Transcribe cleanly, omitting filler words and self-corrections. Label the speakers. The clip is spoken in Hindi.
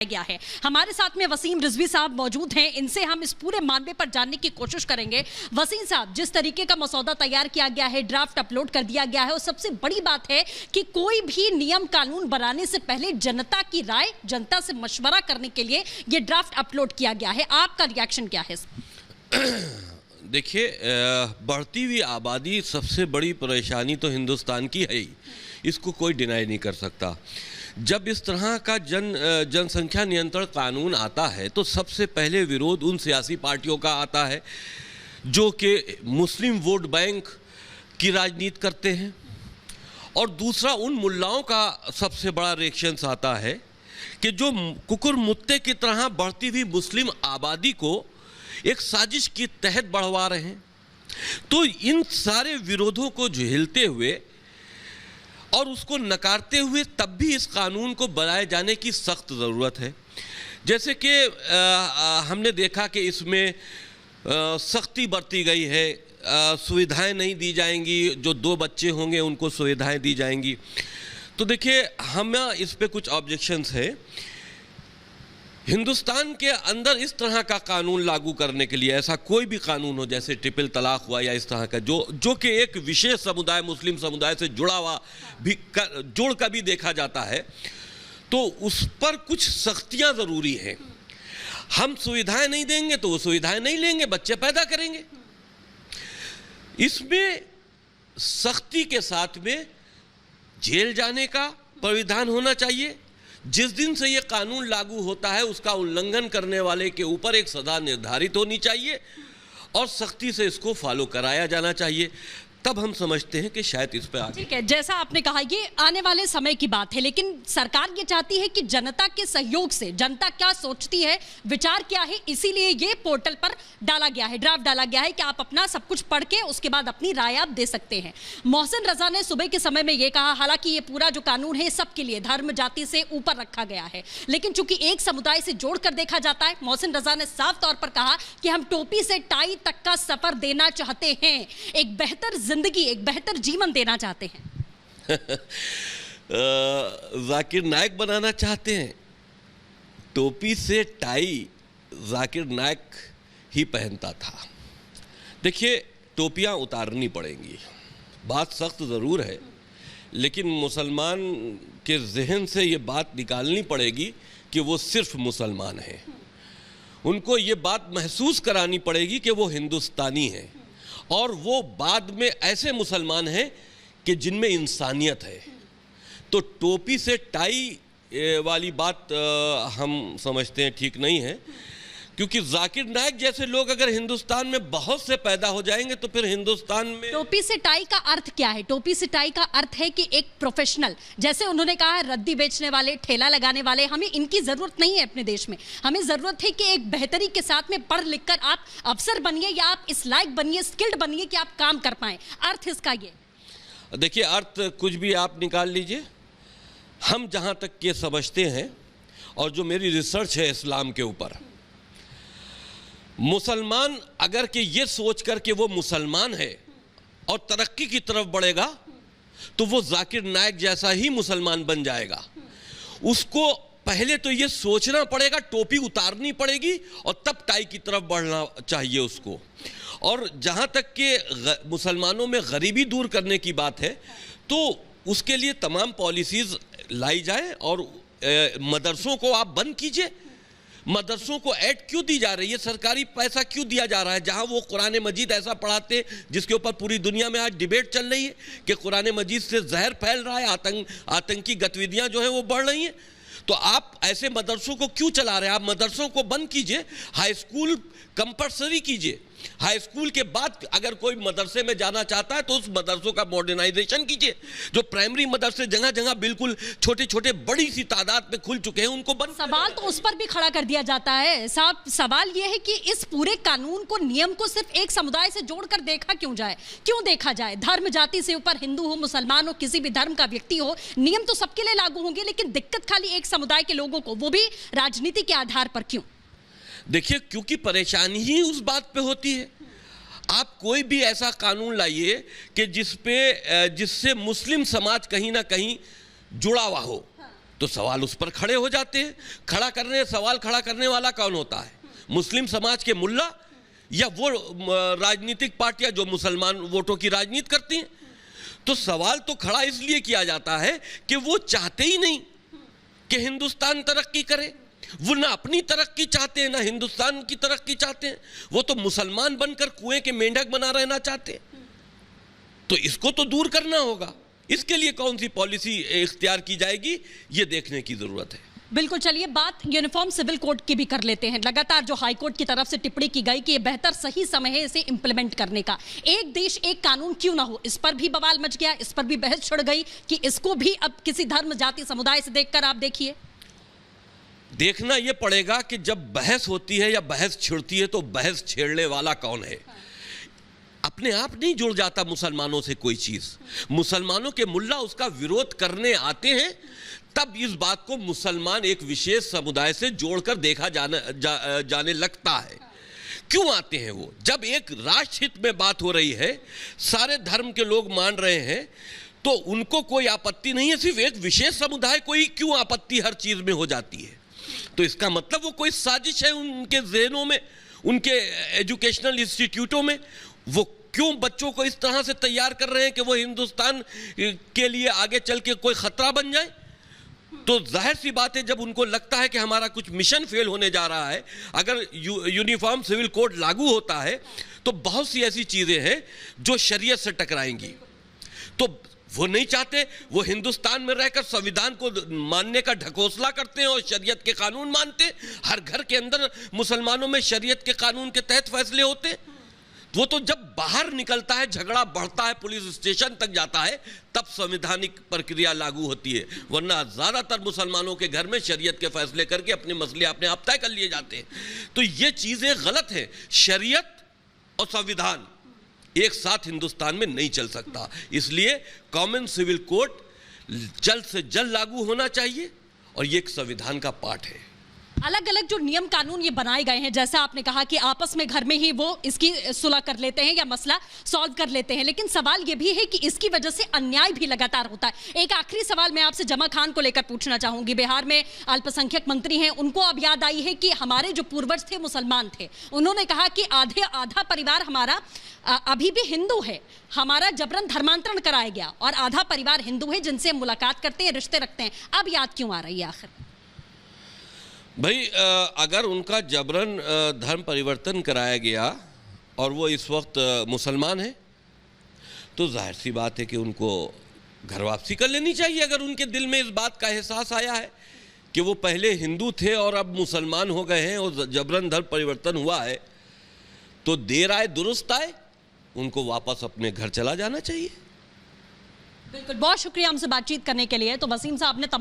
Speaker 1: गया है। हमारे साथ में वसीम रिजवी साहब मौजूद हैं, इनसे हम इस पूरे मामले पर जानने की कोशिश करेंगे। वसीम साहब, जिस तरीके का मसौदा तैयार किया गया है, ड्राफ्ट अपलोड कर दिया गया है, और सबसे बड़ी बात है कि कोई भी नियम कानून बनाने से पहले जनता की राय, जनता से मशवरा करने के लिए ये ड्राफ्ट अपलोड किया गया है। आपका रिएक्शन क्या है?
Speaker 2: देखिए, बढ़ती हुई आबादी सबसे बड़ी परेशानी तो हिंदुस्तान की है ही, इसको कोई डिनाई नहीं कर सकता। जब इस तरह का जनसंख्या नियंत्रण कानून आता है तो सबसे पहले विरोध उन सियासी पार्टियों का आता है जो कि मुस्लिम वोट बैंक की राजनीति करते हैं, और दूसरा उन मुल्लाओं का सबसे बड़ा रिएक्शन आता है कि जो कुकुर मुत्ते की तरह बढ़ती हुई मुस्लिम आबादी को एक साजिश के तहत बढ़वा रहे हैं। तो इन सारे विरोधों को झेलते हुए और उसको नकारते हुए तब भी इस कानून को बनाए जाने की सख्त ज़रूरत है। जैसे कि हमने देखा कि इसमें सख्ती बरती गई है, सुविधाएं नहीं दी जाएंगी, जो 2 बच्चे होंगे उनको सुविधाएं दी जाएंगी। तो देखिए, हम इस पे कुछ ऑब्जेक्शंस है। हिंदुस्तान के अंदर इस तरह का कानून लागू करने के लिए, ऐसा कोई भी कानून हो जैसे ट्रिपल तलाक हुआ या इस तरह का जो कि एक विशेष समुदाय, मुस्लिम समुदाय से जुड़ा हुआ भी जोड़ कर भी देखा जाता है, तो उस पर कुछ सख्तियां ज़रूरी हैं। हम सुविधाएं नहीं देंगे तो वो सुविधाएं नहीं लेंगे, बच्चे पैदा करेंगे। इसमें सख्ती के साथ में जेल जाने का प्राविधान होना चाहिए। जिस दिन से ये कानून लागू होता है उसका उल्लंघन करने वाले के ऊपर एक सजा निर्धारित होनी चाहिए और सख्ती से इसको फॉलो कराया जाना चाहिए। तब हम समझते हैं कि शायद इस पे आगे।
Speaker 1: ठीक है, जैसा आपने कहा ये आने वाले समय की बात है, लेकिन सरकार ये चाहती है कि जनता के सहयोग से, जनता क्या सोचती है, विचार क्या है, इसीलिए ये पोर्टल पर डाला गया है, ड्राफ्ट डाला गया है कि आप अपना सब कुछ पढ़ के उसके बाद अपनी राय आप दे सकते हैं। मोहसिन रजा ने सुबह के समय में ये कहा, हालांकि ये पूरा जो कानून है सबके लिए धर्म जाति से ऊपर रखा गया है, लेकिन चूंकि एक समुदाय से जोड़कर देखा जाता है, मोहसिन रजा ने साफ तौर पर कहा कि हम टोपी से टाई तक का सफर देना चाहते हैं, एक बेहतर जिंदगी, एक बेहतर जीवन देना चाहते हैं।
Speaker 2: जाकिर नायक बनाना चाहते हैं। टोपी से टाई जाकिर नायक ही पहनता था। देखिए, टोपियां उतारनी पड़ेंगी, बात सख्त ज़रूर है, लेकिन मुसलमान के जहन से ये बात निकालनी पड़ेगी कि वो सिर्फ मुसलमान हैं। उनको ये बात महसूस करानी पड़ेगी कि वो हिंदुस्तानी हैं, और वो बाद में ऐसे मुसलमान हैं कि जिनमें इंसानियत है। तो टोपी से टाई वाली बात हम समझते हैं ठीक नहीं है, क्योंकि जाकिर नायक जैसे लोग अगर हिंदुस्तान में बहुत से पैदा हो जाएंगे तो फिर हिंदुस्तान में।
Speaker 1: टोपी से टाई का अर्थ क्या है? टोपी से टाई का अर्थ है कि एक प्रोफेशनल, जैसे उन्होंने कहा रद्दी बेचने वाले, ठेला लगाने वाले, हमें इनकी जरूरत नहीं है अपने देश में। हमें जरूरत है कि एक बेहतरी के साथ में पढ़ लिख कर आप अफसर बनिए या आप इस लायक बनिए, स्किल्ड बनिए कि आप काम कर पाए। अर्थ इसका ये।
Speaker 2: देखिए, अर्थ कुछ भी आप निकाल लीजिए। हम जहाँ तक ये समझते हैं, और जो मेरी रिसर्च है इस्लाम के ऊपर, मुसलमान अगर कि ये सोच कर कि वो मुसलमान है और तरक्की की तरफ बढ़ेगा तो वो जाकिर नायक जैसा ही मुसलमान बन जाएगा। उसको पहले तो ये सोचना पड़ेगा, टोपी उतारनी पड़ेगी और तब टाई की तरफ बढ़ना चाहिए उसको। और जहाँ तक कि मुसलमानों में गरीबी दूर करने की बात है तो उसके लिए तमाम पॉलिसीज़ लाई जाए, और मदरसों को आप बंद कीजिए। मदरसों को ऐड क्यों दी जा रही है, सरकारी पैसा क्यों दिया जा रहा है, जहां वो कुरान मजीद ऐसा पढ़ाते जिसके ऊपर पूरी दुनिया में आज डिबेट चल रही है कि कुरान मजीद से जहर फैल रहा है, आतंकी गतिविधियां जो हैं वो बढ़ रही हैं। तो आप ऐसे मदरसों को क्यों चला रहे हैं? आप मदरसों को बंद कीजिए, हाई स्कूल कंपल्सरी कीजिए। हाई स्कूल के बाद अगर कोई मदरसे में जाना चाहता है तो उस मदरसों का मॉडर्नाइजेशन कीजिए। जो प्राइमरी मदरसे जगह जगह बिल्कुल छोटे छोटे बड़ी सी तादाद में खुल चुके हैं, उनको बंद।
Speaker 1: सवाल तो उस पर भी खड़ा कर दिया जाता है साहब। सवाल यह है कि इस पूरे कानून को, नियम को सिर्फ एक समुदाय से जोड़कर देखा क्यों जाए? क्यों देखा जाए? धर्म जाति से ऊपर, हिंदू हो, मुसलमान हो, किसी भी धर्म का व्यक्ति हो, नियम तो सबके लिए लागू होंगे, लेकिन दिक्कत खाली एक समुदाय के लोगों को, वो भी राजनीति के आधार पर क्यों?
Speaker 2: देखिए, क्योंकि परेशानी ही उस बात पे होती है। आप कोई भी ऐसा कानून लाइए कि जिससे मुस्लिम समाज कहीं ना कहीं जुड़ा हुआ हो, तो सवाल उस पर खड़े हो जाते हैं। सवाल खड़ा करने वाला कौन होता है? मुस्लिम समाज के मुल्ला या वो राजनीतिक पार्टियां जो मुसलमान वोटों की राजनीति करती हैं? तो सवाल तो खड़ा इसलिए किया जाता है कि वो चाहते ही नहीं कि हिंदुस्तान तरक्की करे। वो ना अपनी तरक्की चाहते हैं, ना हिंदुस्तान की तरक्की चाहते हैं। वो तो मुसलमान बनकर कुएं के मेंढक बना रहना चाहते हैं। तो इसको तो दूर करना होगा। इसके लिए कौन सी पॉलिसी इख्तियार की जाएगी, ये देखने की जरूरत है।
Speaker 1: बिल्कुल, चलिए बात यूनिफॉर्म सिविल कोड की भी कर लेते हैं। लगातार जो हाईकोर्ट की तरफ से टिप्पणी की गई कि ये बेहतर सही समय है इसे इंप्लीमेंट करने का। एक देश एक कानून क्यों ना हो, इस पर भी बवाल मच गया, इस पर भी बहस छिड़ गई कि इसको भी अब किसी धर्म जाति समुदाय से देखकर आप देखिए।
Speaker 2: देखना यह पड़ेगा कि जब बहस होती है या बहस छिड़ती है तो बहस छेड़ने वाला कौन है। अपने आप नहीं जुड़ जाता मुसलमानों से कोई चीज। मुसलमानों के मुल्ला उसका विरोध करने आते हैं, तब इस बात को मुसलमान एक विशेष समुदाय से जोड़कर देखा जाने लगता है। क्यों आते हैं वो? जब एक राष्ट्रहित में बात हो रही है, सारे धर्म के लोग मान रहे हैं, तो उनको कोई आपत्ति नहीं है। सिर्फ एक विशेष समुदाय को ही क्यों आपत्ति हर चीज में हो जाती है? तो इसका मतलब वो कोई साजिश है उनके ज़हनों में, उनके एजुकेशनल इंस्टीट्यूटों में। वो क्यों बच्चों को इस तरह से तैयार कर रहे हैं कि वो हिंदुस्तान के लिए आगे चल के कोई खतरा बन जाए? तो जाहिर सी बात है, जब उनको लगता है कि हमारा कुछ मिशन फेल होने जा रहा है, अगर यूनिफॉर्म सिविल कोड लागू होता है तो बहुत सी ऐसी चीजें हैं जो शरीयत से टकराएंगी। तो वो नहीं चाहते, वो हिंदुस्तान में रहकर संविधान को मानने का ढकोसला करते हैं और शरीयत के कानून मानते हैं। हर घर के अंदर मुसलमानों में शरीयत के कानून के तहत फैसले होते हैं। वो तो जब बाहर निकलता है, झगड़ा बढ़ता है, पुलिस स्टेशन तक जाता है, तब संवैधानिक प्रक्रिया लागू होती है। वरना ज्यादातर मुसलमानों के घर में शरीयत के फैसले करके अपने मसले अपने आप तय कर लिए जाते हैं। तो ये चीजें गलत है। शरीयत और संविधान एक साथ हिंदुस्तान में नहीं चल सकता। इसलिए कॉमन सिविल कोड जल्द से जल्द लागू होना चाहिए और ये एक संविधान का पार्ट है।
Speaker 1: अलग अलग जो नियम कानून ये बनाए गए हैं, जैसा आपने कहा कि आपस में घर में ही वो इसकी सुलह कर लेते हैं या मसला सॉल्व कर लेते हैं, लेकिन सवाल ये भी है कि इसकी वजह से अन्याय भी लगातार होता है। एक आखिरी सवाल मैं आपसे जमा खान को लेकर पूछना चाहूंगी। बिहार में अल्पसंख्यक मंत्री हैं, उनको अब याद आई है कि हमारे जो पूर्वज थे मुसलमान थे, उन्होंने कहा कि आधा परिवार हमारा अभी भी हिंदू है, हमारा जबरन धर्मांतरण कराया गया, और आधा परिवार हिंदू है जिनसे मुलाकात करते हैं, रिश्ते रखते हैं। अब याद क्यों आ रही है आखिर?
Speaker 2: भाई, अगर उनका जबरन धर्म परिवर्तन कराया गया और वो इस वक्त मुसलमान है, तो जाहिर सी बात है कि उनको घर वापसी कर लेनी चाहिए। अगर उनके दिल में इस बात का एहसास आया है कि वो पहले हिंदू थे और अब मुसलमान हो गए हैं और जबरन धर्म परिवर्तन हुआ है, तो देर आए दुरुस्त आए, उनको वापस अपने घर चला जाना चाहिए।
Speaker 1: बिल्कुल, बहुत शुक्रिया हमसे बातचीत करने के लिए। तो वसीम साहब ने